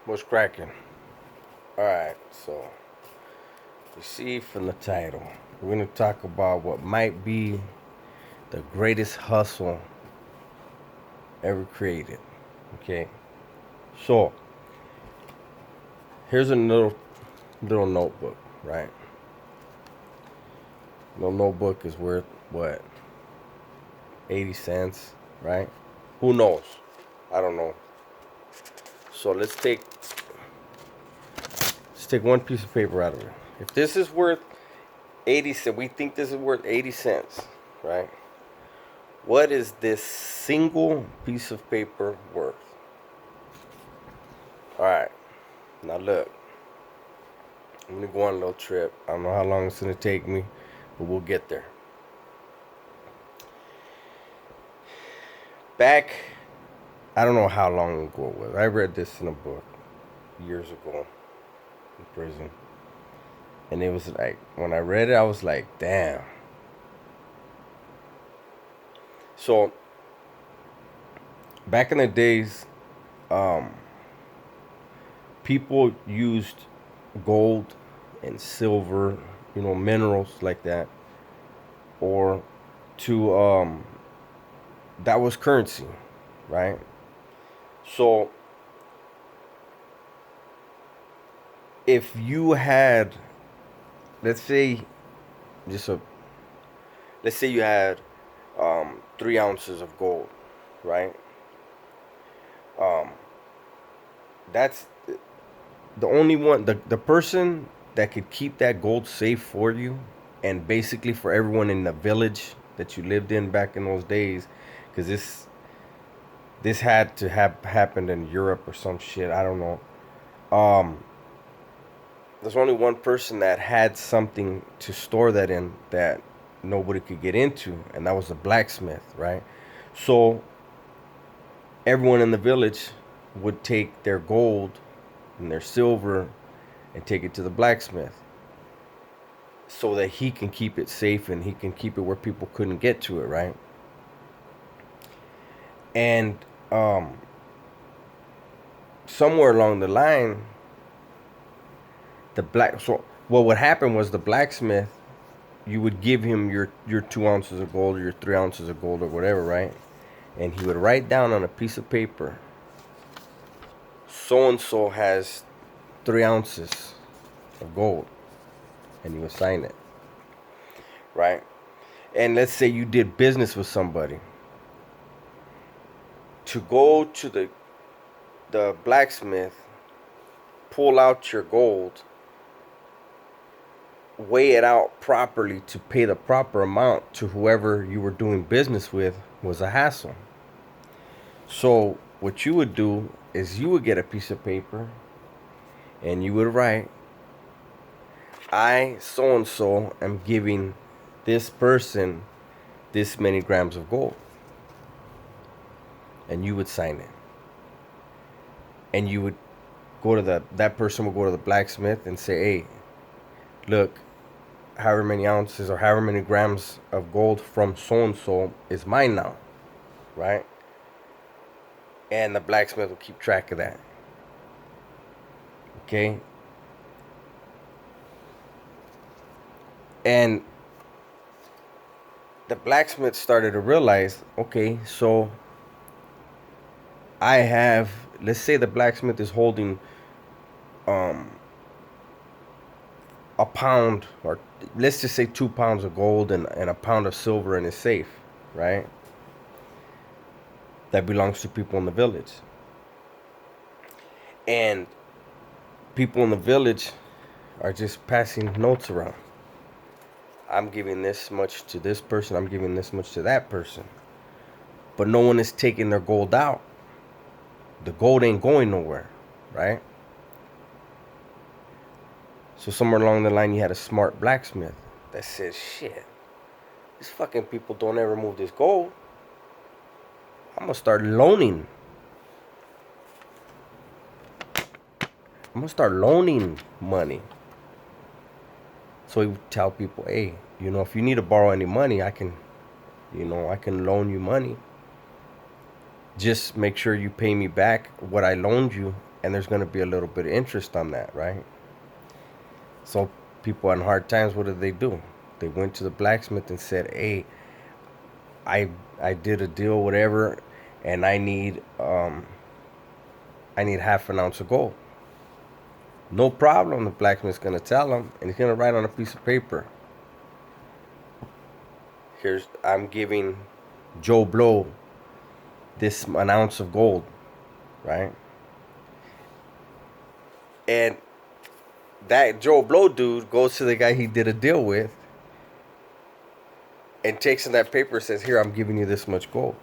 What's cracking? Alright, so you see from the title, we're going to talk about what might be the greatest hustle ever created. Okay, so here's a little notebook, right? Little notebook is worth what, 80 cents, right? Who knows? I don't know. So let's take one piece of paper out of it. If this is worth 80 cents, we think this is worth 80 cents, right? What is this single piece of paper worth? All right, now look, I'm gonna go on a little trip. I don't know how long it's gonna take me, but we'll get there. Back, I don't know how long ago it was. I read this in a book years ago in prison. And it was like, when I read it, I was like, damn. So, back in the days, um, people used gold and silver, minerals like that, or to that was currency, right? So if you had, let's say, just a, let's say you had 3 ounces of gold, right? Um, that's the only one, the person that could keep that gold safe for you, and basically for everyone in the village that you lived in back in those days, because this had to have happened in Europe or some shit. I don't know. Um, there's only one person that had something to store that in that nobody could get into, and that was the blacksmith, right? So everyone in the village would take their gold and their silver and take it to the blacksmith so that he can keep it safe and he can keep it where people couldn't get to it, right? And um, somewhere along the line, so what would happen was the blacksmith, you would give him your 2 ounces of gold or your 3 ounces of gold or whatever, right? And he would write down on a piece of paper, so and so has 3 ounces of gold, and he would sign it, right? And let's say you did business with somebody. To go to the blacksmith, pull out your gold, weigh it out properly to pay the proper amount to whoever you were doing business with was a hassle. So what you would do is you would get a piece of paper and you would write, I so and so am giving this person this many grams of gold. And you would sign it. And you would go to that person would go to the blacksmith and say, hey, look, however many ounces or however many grams of gold from so and so is mine now, right? And the blacksmith will keep track of that. Okay? And the blacksmith started to realize, okay, so I have, let's say the blacksmith is holding um, a pound, or let's just say 2 pounds of gold and a pound of silver in his safe, right? That belongs to people in the village. And people in the village are just passing notes around. I'm giving this much to this person, I'm giving this much to that person. But no one is taking their gold out. The gold ain't going nowhere, right? So somewhere along the line, you had a smart blacksmith that says, shit, these fucking people don't ever move this gold. I'm gonna start loaning. I'm gonna start loaning money. So he would tell people, hey, if you need to borrow any money, I can loan you money. Just make sure you pay me back what I loaned you and there's going to be a little bit of interest on that, right? So people in hard times, what do? They went to the blacksmith and said, "Hey, I I did a deal, whatever, and I need half an ounce of gold." No problem. The blacksmith's gonna tell him, and he's gonna write on a piece of paper. I'm giving Joe Blow this an ounce of gold, right? And that Joe Blow dude goes to the guy he did a deal with and takes in that paper and says, "Here, I'm giving you this much gold."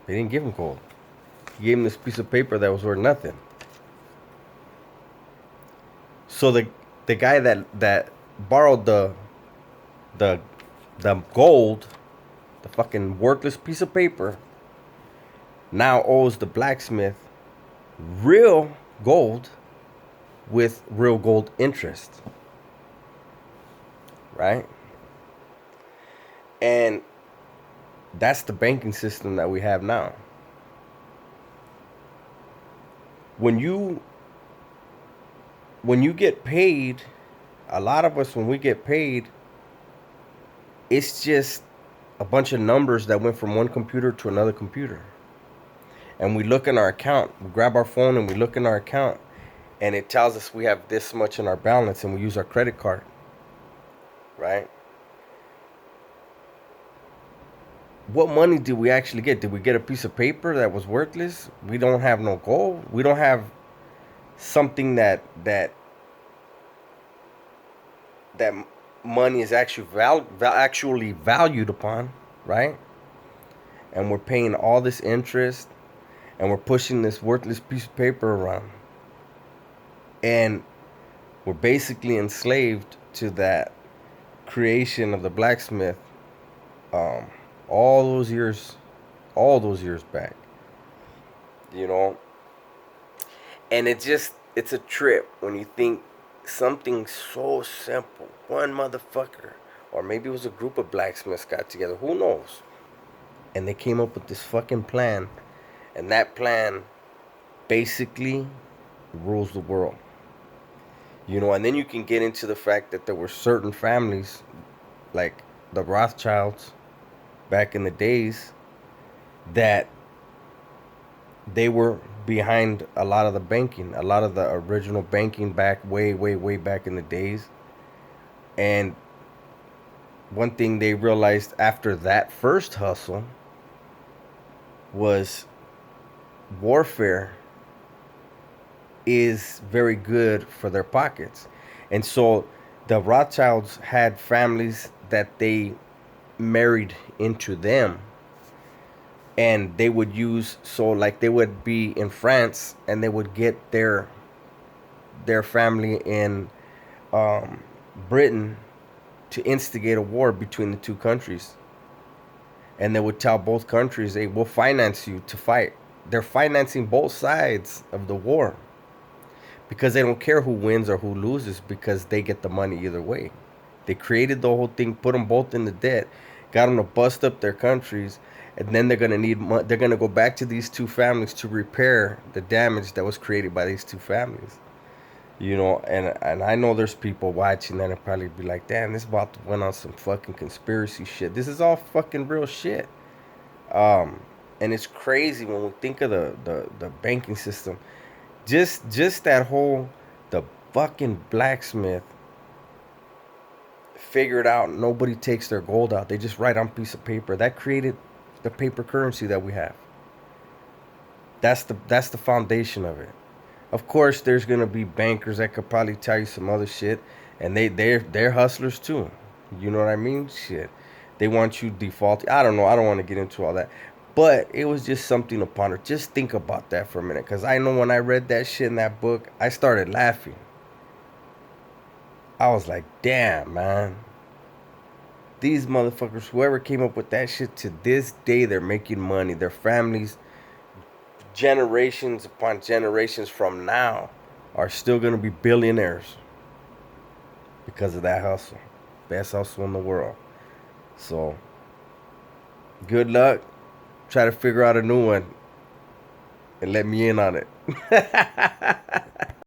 They didn't give him gold. He gave him this piece of paper that was worth nothing. So the guy that borrowed the the gold, the fucking worthless piece of paper, now owes the blacksmith real gold with real gold interest. Right? And that's the banking system that we have now. When you get paid, a lot of us, when we get paid, it's just a bunch of numbers that went from one computer to another computer. And we look in our account, we grab our phone and we look in our account, and it tells us we have this much in our balance, and we use our credit card. Right? What money did we actually get? Did we get a piece of paper that was worthless? We don't have no gold. We don't have something that money is actually actually valued upon, right? And we're paying all this interest, and we're pushing this worthless piece of paper around, and we're basically enslaved to that creation of the blacksmith. Um, all those years back, you know. And it's a trip when you think something so simple, one motherfucker, or maybe it was a group of blacksmiths got together, who knows, and they came up with this fucking plan, and that plan basically rules the world, you know. And then you can get into the fact that there were certain families, like the Rothschilds back in the days, that they were behind a lot of the banking, a lot of the original banking back way back in the days. And one thing they realized after that first hustle was warfare is very good for their pockets. And so the Rothschilds had families that they married into them, and they would use, so like they would be in France and they would get their family in Britain to instigate a war between the two countries, and they would tell both countries, "Hey, we'll finance you to fight." They're financing both sides of the war because they don't care who wins or who loses, because they get the money either way. They created the whole thing, put them both in the debt, got them to bust up their countries, and then they're gonna need they're gonna go back to these two families to repair the damage that was created by these two families. You know, and I know there's people watching that and probably be like, "Damn, this about to went on some fucking conspiracy shit." This is all fucking real shit. Um, and it's crazy when we think of the banking system. Just that whole, the fucking blacksmith figured out nobody takes their gold out. They just write on a piece of paper. That created the paper currency that we have. That's the foundation of it. Of course, there's gonna be bankers that could probably tell you some other shit, and they're hustlers too. You know what I mean? Shit, they want you default. I don't know. I don't want to get into all that, but it was just something to ponder. Just think about that for a minute, because I know when I read that shit in that book, I started laughing. I was like, "Damn, man." These motherfuckers, whoever came up with that shit, to this day, they're making money. Their families, generations upon generations from now, are still going to be billionaires because of that hustle. Best hustle in the world. So, good luck. Try to figure out a new one and let me in on it.